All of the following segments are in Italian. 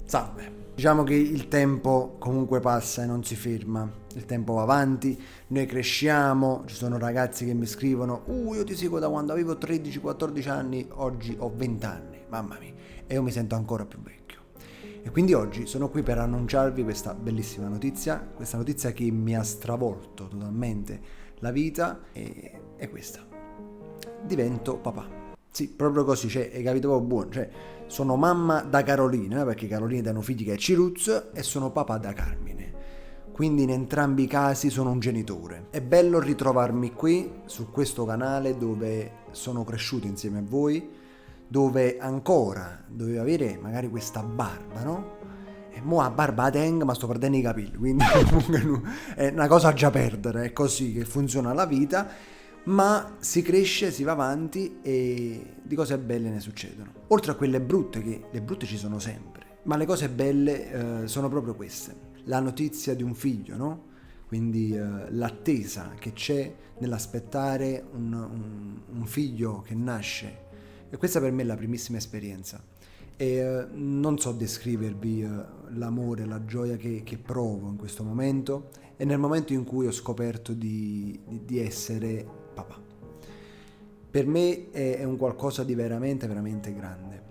Salve. Diciamo che il tempo comunque passa e non si ferma, il tempo va avanti, noi cresciamo, ci sono ragazzi che mi scrivono io ti seguo da quando avevo 13-14 anni, oggi ho 20 anni, mamma mia, e io mi sento ancora più vecchio. E quindi oggi sono qui per annunciarvi questa bellissima notizia, questa notizia che mi ha stravolto totalmente la vita, è questa. Divento papà. Sì, proprio così, cioè, è capito proprio buono, cioè, sono mamma da Carolina, perché Carolina danno figli che è Ciruz, e sono papà da Carmine. Quindi in entrambi i casi sono un genitore. È bello ritrovarmi qui, su questo canale, dove sono cresciuto insieme a voi, dove ancora dovevo avere magari questa barba, no? E mo a barba la tengo, ma sto perdendo i capelli, quindi è una cosa a già perdere, è così che funziona la vita. Ma si cresce, si va avanti e di cose belle ne succedono. Oltre a quelle brutte, che le brutte ci sono sempre, ma le cose belle sono proprio queste. La notizia di un figlio, no? Quindi l'attesa che c'è nell'aspettare un figlio che nasce. E questa per me è la primissima esperienza. E non so descrivervi l'amore, la gioia che provo in questo momento e nel momento in cui ho scoperto di essere papà. Per me è un qualcosa di veramente, veramente grande.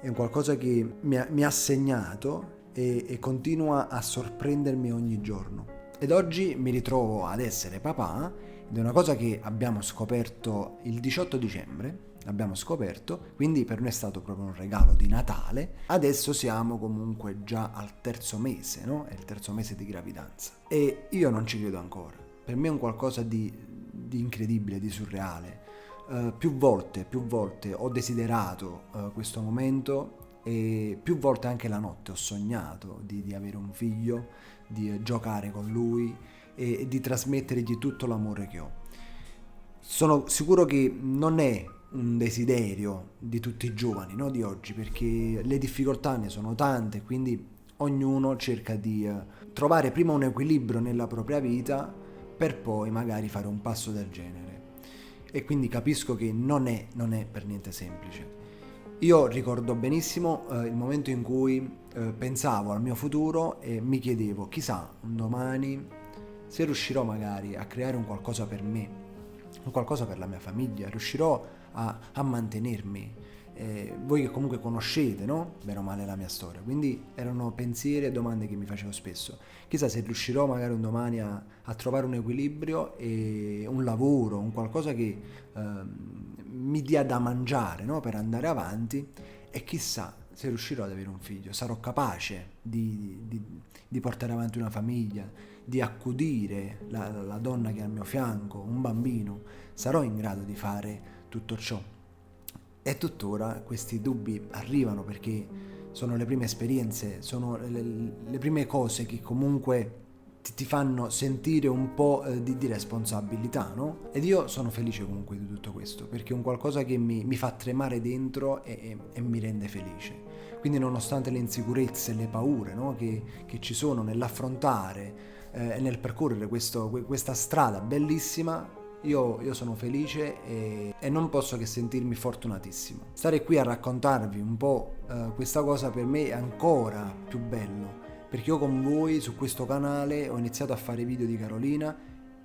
È un qualcosa che mi ha segnato e continua a sorprendermi ogni giorno. Ed oggi mi ritrovo ad essere papà ed è una cosa che abbiamo scoperto il 18 dicembre. L'abbiamo scoperto, quindi per noi è stato proprio un regalo di Natale. Adesso siamo comunque già al terzo mese, no? È il terzo mese di gravidanza. E io non ci credo ancora. Per me è un qualcosa di incredibile, di surreale. Più volte ho desiderato questo momento e più volte anche la notte ho sognato di avere un figlio, di giocare con lui e di trasmettergli tutto l'amore che ho. Sono sicuro che non è un desiderio di tutti i giovani, no, di oggi, perché le difficoltà ne sono tante, quindi ognuno cerca di trovare prima un equilibrio nella propria vita per poi magari fare un passo del genere. E quindi capisco che non è per niente semplice. Io ricordo benissimo il momento in cui pensavo al mio futuro e mi chiedevo, chissà, un domani se riuscirò magari a creare un qualcosa per me, un qualcosa per la mia famiglia, riuscirò a mantenermi. Voi che comunque conoscete, no? Bene o male la mia storia, quindi erano pensieri e domande che mi facevo spesso. Chissà se riuscirò magari un domani a trovare un equilibrio e un lavoro, un qualcosa che mi dia da mangiare, no? Per andare avanti, e chissà se riuscirò ad avere un figlio, sarò capace di portare avanti una famiglia, di accudire la donna che è al mio fianco, un bambino, sarò in grado di fare tutto ciò. E tuttora questi dubbi arrivano perché sono le prime esperienze, sono le prime cose che comunque ti fanno sentire un po' di responsabilità, no? Ed io sono felice comunque di tutto questo, perché è un qualcosa che mi fa tremare dentro e mi rende felice. Quindi nonostante le insicurezze e le paure, no, che ci sono nell'affrontare e nel percorrere questa strada bellissima, io sono felice e non posso che sentirmi fortunatissimo. Stare qui a raccontarvi un po' questa cosa per me è ancora più bello, perché io con voi su questo canale ho iniziato a fare video di Carolina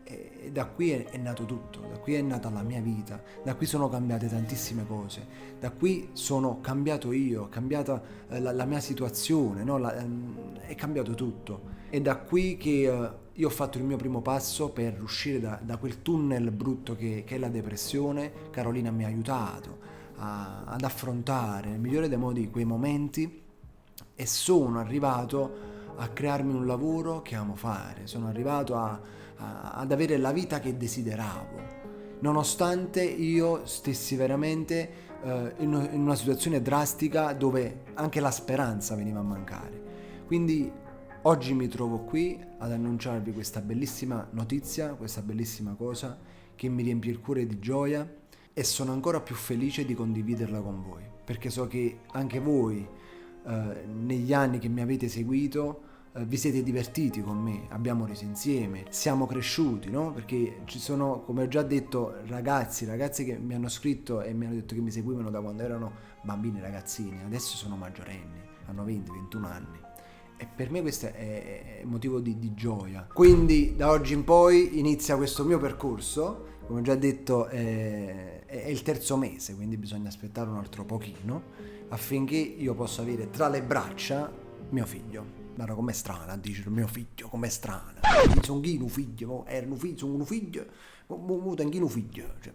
e da qui è nato tutto, da qui è nata la mia vita, da qui sono cambiate tantissime cose, da qui sono cambiato io, è cambiata la mia situazione, no? È cambiato tutto. È da qui che io ho fatto il mio primo passo per uscire da quel tunnel brutto che è la depressione. Carolina mi ha aiutato ad affrontare nel migliore dei modi quei momenti e sono arrivato a crearmi un lavoro che amo fare, sono arrivato ad avere la vita che desideravo, nonostante io stessi veramente in una situazione drastica dove anche la speranza veniva a mancare. Quindi oggi mi trovo qui ad annunciarvi questa bellissima notizia, questa bellissima cosa che mi riempie il cuore di gioia e sono ancora più felice di condividerla con voi, perché so che anche voi negli anni che mi avete seguito vi siete divertiti con me, abbiamo riso insieme, siamo cresciuti, no? Perché ci sono, come ho già detto, ragazzi che mi hanno scritto e mi hanno detto che mi seguivano da quando erano bambini, ragazzini, adesso sono maggiorenni. hanno 20-21 anni. E per me questo è motivo di gioia. Quindi da oggi in poi inizia questo mio percorso. Come ho già detto è il terzo mese, quindi bisogna aspettare un altro pochino affinché io possa avere tra le braccia mio figlio. Guarda com'è strana a dire mio figlio, com'è strana. Sono chi un figlio, erano figlio, sono un figlio, muta anche un figlio. Cioè,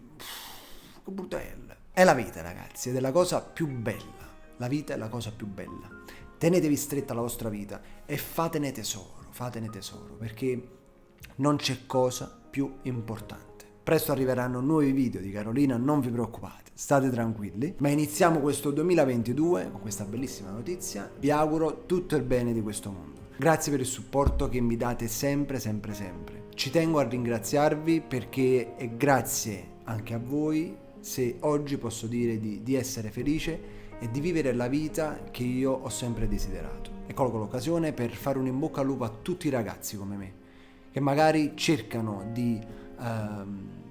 che brutella. È la vita, ragazzi, ed è la cosa più bella. La vita è la cosa più bella. Tenetevi stretta alla vostra vita e fatene tesoro, perché non c'è cosa più importante. Presto arriveranno nuovi video di Carolina, non vi preoccupate, state tranquilli. Ma iniziamo questo 2022 con questa bellissima notizia. Vi auguro tutto il bene di questo mondo. Grazie per il supporto che mi date sempre. Ci tengo a ringraziarvi perché è grazie anche a voi se oggi posso dire di essere felice e di vivere la vita che io ho sempre desiderato. E colgo l'occasione per fare un in bocca al lupo a tutti i ragazzi come me, che magari cercano di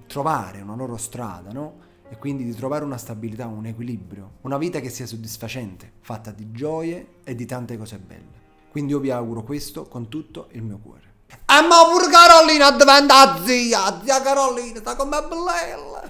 trovare una loro strada, no? E quindi di trovare una stabilità, un equilibrio, una vita che sia soddisfacente, fatta di gioie e di tante cose belle. Quindi io vi auguro questo con tutto il mio cuore. E ma pure Carolina diventa zia Carolina, sta com'è bella!